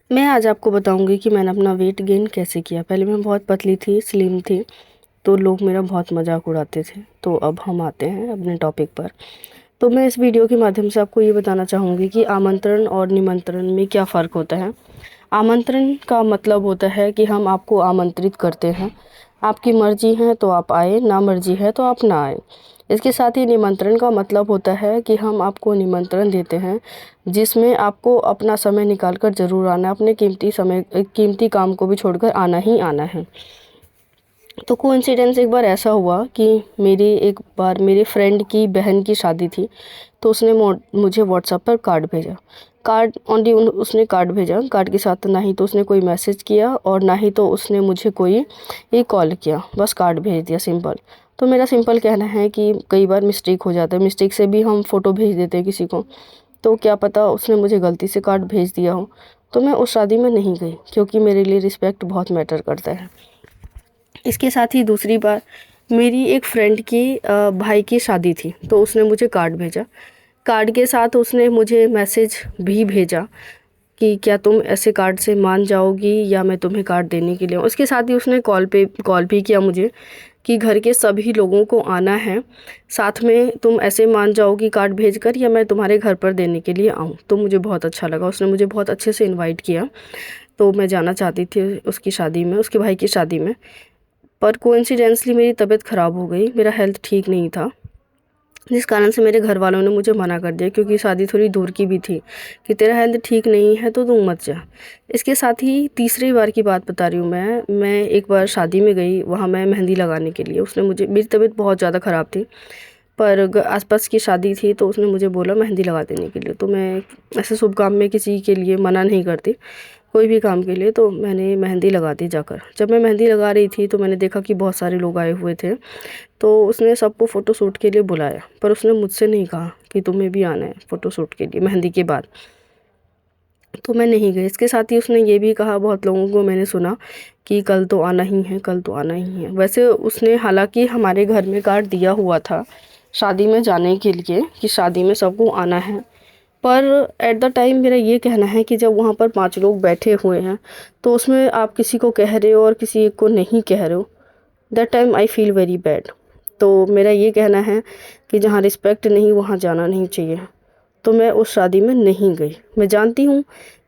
मैं आज आपको बताऊंगी कि मैंने अपना वेट गेन कैसे किया। पहले मैं बहुत पतली थी, स्लिम थी, तो लोग मेरा बहुत मजाक उड़ाते थे। तो अब हम आते हैं अपने टॉपिक पर। तो मैं इस वीडियो के माध्यम से आपको ये बताना चाहूँगी कि आमंत्रण और निमंत्रण में क्या फ़र्क होता है। आमंत्रण का मतलब होता है कि हम आपको आमंत्रित करते हैं, आपकी मर्ज़ी है तो आप आए, ना मर्ज़ी है तो आप ना आए। इसके साथ ही निमंत्रण का मतलब होता है कि हम आपको निमंत्रण देते हैं, जिसमें आपको अपना समय निकाल कर ज़रूर आना है, अपने कीमती काम को भी छोड़कर आना ही आना है। तो कोइंसिडेंस एक बार ऐसा हुआ कि एक बार मेरे फ्रेंड की बहन की शादी थी, तो उसने मुझे व्हाट्सएप पर कार्ड भेजा। कार्ड ओनली उसने कार्ड भेजा, कार्ड के साथ ना ही तो उसने कोई मैसेज किया और ना ही तो उसने मुझे कोई कॉल किया, बस कार्ड भेज दिया, सिंपल। तो मेरा सिंपल कहना है कि कई बार मिस्टेक हो जाता है, मिस्टेक से भी हम फ़ोटो भेज देते हैं किसी को, तो क्या पता उसने मुझे गलती से कार्ड भेज दिया हो। तो मैं उस शादी में नहीं गई, क्योंकि मेरे लिए रिस्पेक्ट बहुत मैटर करता है। इसके साथ ही दूसरी बार मेरी एक फ्रेंड की भाई की शादी थी, तो उसने मुझे कार्ड भेजा। कार्ड के साथ उसने मुझे मैसेज भी भेजा कि क्या तुम ऐसे कार्ड से मान जाओगी या मैं तुम्हें कार्ड देने के लिए। उसके साथ ही उसने कॉल भी किया मुझे कि घर के सभी लोगों को आना है, साथ में तुम ऐसे मान जाओगी कार्ड भेजकर या मैं तुम्हारे घर पर देने के लिए आऊँ। तो मुझे बहुत अच्छा लगा, उसने मुझे बहुत अच्छे से इनवाइट किया। तो मैं जाना चाहती थी उसकी शादी में, उसके भाई की शादी में। पर कोइंसिडेंसली मेरी तबीयत ख़राब हो गई, मेरा हेल्थ ठीक नहीं था, जिस कारण से मेरे घर वालों ने मुझे मना कर दिया, क्योंकि शादी थोड़ी दूर की भी थी, कि तेरा हेल्थ ठीक नहीं है तो तू मत जा। इसके साथ ही तीसरी बार की बात बता रही हूँ मैं एक बार शादी में गई, वहाँ मैं मेहंदी लगाने के लिए। उसने मुझे, मेरी तबीयत बहुत ज़्यादा ख़राब थी, पर आसपास की शादी थी, तो उसने मुझे बोला मेहंदी लगा देने के लिए। तो मैं ऐसे शुभ काम में किसी के लिए मना नहीं करती, कोई भी काम के लिए। तो मैंने मेहंदी लगा दी जाकर। जब मैं मेहंदी लगा रही थी तो मैंने देखा कि बहुत सारे लोग आए हुए थे, तो उसने सबको फ़ोटोशूट के लिए बुलाया, पर उसने मुझसे नहीं कहा कि तुम्हें भी आना है फ़ोटोशूट के लिए मेहंदी के बाद। तो मैं नहीं गई। इसके साथ ही उसने ये भी कहा, बहुत लोगों को मैंने सुना कि कल तो आना ही है, कल तो आना ही है। वैसे उसने हालांकि हमारे घर में कार्ड दिया हुआ था शादी में जाने के लिए कि शादी में सबको आना है, पर एट द टाइम मेरा ये कहना है कि जब वहाँ पर 5 लोग बैठे हुए हैं, तो उसमें आप किसी को कह रहे हो और किसी एक को नहीं कह रहे हो, that time I feel very bad. तो मेरा ये कहना है कि जहाँ रिस्पेक्ट नहीं वहाँ जाना नहीं चाहिए। तो मैं उस शादी में नहीं गई। मैं जानती हूँ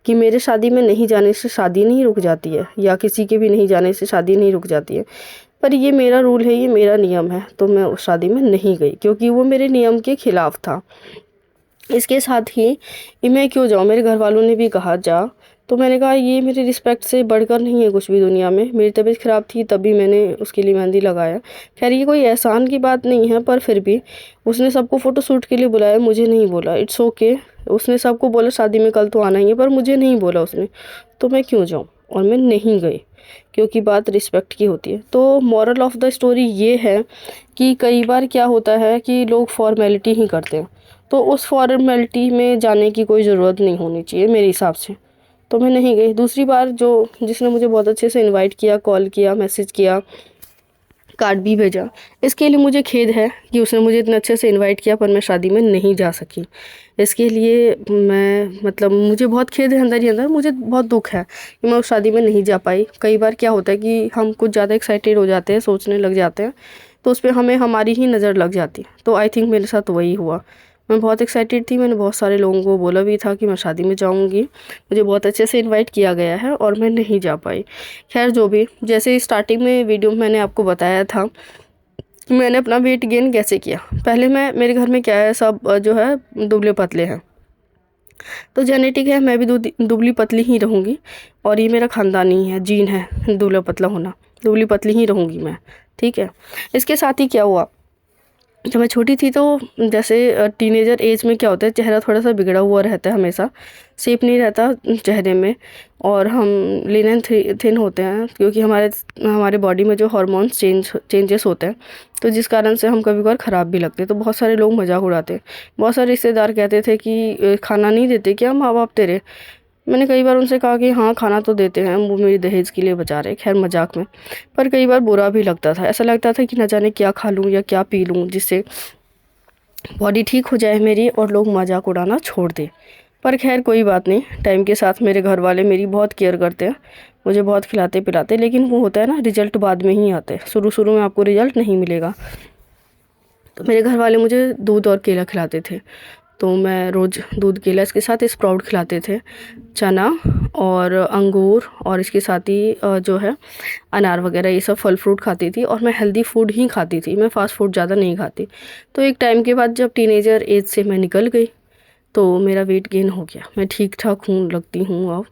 कि मेरे शादी में नहीं जाने से शादी नहीं रुक जाती है, या किसी के भी नहीं जाने से शादी नहीं रुक जाती है, पर ये मेरा रूल है, ये मेरा नियम है। तो मैं उस शादी में नहीं गई, क्योंकि वो मेरे नियम के खिलाफ था। इसके साथ ही मैं क्यों जाऊँ, मेरे घर वालों ने भी कहा जा, तो मैंने कहा ये मेरी रिस्पेक्ट से बढ़कर नहीं है कुछ भी दुनिया में। मेरी तबीयत ख़राब थी तभी मैंने उसके लिए मेहंदी लगाया। खैर ये कोई एहसान की बात नहीं है, पर फिर भी उसने सबको फ़ोटोशूट के लिए बुलाया, मुझे नहीं बोला। इट्स ओके, उसने सबको बोला शादी में कल तो आना ही है, पर मुझे नहीं बोला उसने, तो मैं क्यों जाऊँ। और मैं नहीं गई, क्योंकि बात रिस्पेक्ट की होती है। तो मॉरल ऑफ़ द स्टोरी ये है कि कई बार क्या होता है कि लोग फॉर्मेलिटी ही करते हैं, तो उस फॉर्मेलिटी में जाने की कोई ज़रूरत नहीं होनी चाहिए मेरे हिसाब से। तो मैं नहीं गई। दूसरी बार जिसने मुझे बहुत अच्छे से इनवाइट किया, कॉल किया, मैसेज किया, कार्ड भी भेजा, इसके लिए मुझे खेद है कि उसने मुझे इतने अच्छे से इनवाइट किया, पर मैं शादी में नहीं जा सकी। इसके लिए मुझे बहुत खेद है, अंदर ही अंदर मुझे बहुत दुख है कि मैं उस शादी में नहीं जा पाई। कई बार क्या होता है कि हम कुछ ज़्यादा एक्साइटेड हो जाते हैं, सोचने लग जाते हैं, तो उस पर हमें हमारी ही नज़र लग जाती है। तो आई थिंक मेरे साथ वही हुआ। मैं बहुत एक्साइटेड थी, मैंने बहुत सारे लोगों को बोला भी था कि मैं शादी में जाऊंगी, मुझे बहुत अच्छे से इनवाइट किया गया है, और मैं नहीं जा पाई। खैर जो भी, जैसे स्टार्टिंग में वीडियो में मैंने आपको बताया था कि मैंने अपना वेट गेन कैसे किया। पहले मेरे घर में क्या है, सब जो है दुबले पतले हैं, तो जेनेटिक है, मैं भी दुबली पतली ही रहूँगी, और ये मेरा ख़ानदानी है, जीन है दुबला पतला होना, दुबली पतली ही रहूँगी मैं, ठीक है। इसके साथ ही क्या हुआ, जब मैं छोटी थी तो जैसे टीनेजर एज में क्या होता है, चेहरा थोड़ा सा बिगड़ा हुआ रहता है, हमेशा शेप नहीं रहता चेहरे में, और हम लीन एंड थिन होते हैं, क्योंकि हमारे बॉडी में जो हार्मोन्स चेंजेस होते हैं, तो जिस कारण से हम कभी कभार ख़राब भी लगते हैं। तो बहुत सारे लोग मजाक उड़ाते हैं, बहुत सारे रिश्तेदार कहते थे कि खाना नहीं देते क्या माँ बाप तेरे। मैंने कई बार उनसे कहा कि हाँ खाना तो देते हैं, वो मेरी दहेज के लिए बचा रहे, खैर मजाक में। पर कई बार बुरा भी लगता था, ऐसा लगता था कि न जाने क्या खा लूँ या क्या पी लूँ जिससे बॉडी ठीक हो जाए मेरी और लोग मजाक उड़ाना छोड़ दें। पर खैर कोई बात नहीं, टाइम के साथ मेरे घर वाले मेरी बहुत केयर करते हैं, मुझे बहुत खिलाते पिलाते, लेकिन वो होता है ना, रिजल्ट बाद में ही आते हैं, शुरू शुरू में आपको रिजल्ट नहीं मिलेगा। तो मेरे घर वाले मुझे दूध और केला खिलाते थे, तो मैं रोज़ दूध केला, इसके साथ स्प्राउट खिलाते थे, चना और अंगूर, और इसके साथ ही जो है अनार वगैरह, ये सब फल फ्रूट खाती थी। और मैं हेल्दी फूड ही खाती थी, मैं फ़ास्ट फूड ज़्यादा नहीं खाती। तो एक टाइम के बाद जब टीनेजर एज से मैं निकल गई तो मेरा वेट गेन हो गया, मैं ठीक ठाक हूँ लगती हूँ अब,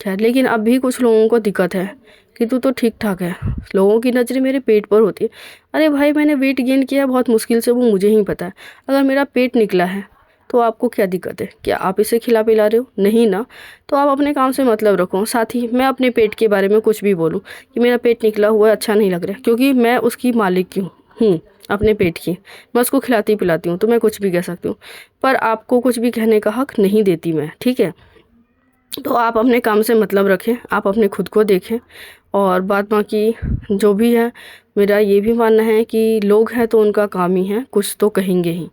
खैर। लेकिन अब भी कुछ लोगों को दिक्कत है कि तू तो ठीक ठाक है, लोगों की नज़रें मेरे पेट पर होती है। अरे भाई, मैंने वेट गेन किया बहुत मुश्किल से, वो मुझे ही पता है। अगर मेरा पेट निकला है तो आपको क्या दिक्कत है? क्या आप इसे खिला पिला रहे हो? नहीं ना। तो आप अपने काम से मतलब रखो। साथ ही मैं अपने पेट के बारे में कुछ भी बोलूँ कि मेरा पेट निकला हुआ है, अच्छा नहीं लग रहा है, क्योंकि मैं उसकी मालिक क्यों हूँ, अपने पेट की, मैं उसको खिलाती पिलाती हूँ, तो मैं कुछ भी कह सकती हूँ। पर आपको कुछ भी कहने का हक नहीं देती मैं, ठीक है? तो आप अपने काम से मतलब रखें, आप अपने खुद को देखें, और बात बाकी जो भी है, मेरा ये भी मानना है कि लोग हैं तो उनका काम ही है, कुछ तो कहेंगे ही।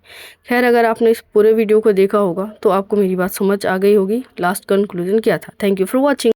खैर, अगर आपने इस पूरे वीडियो को देखा होगा तो आपको मेरी बात समझ आ गई होगी, लास्ट कंक्लूजन क्या था। Thank you for watching.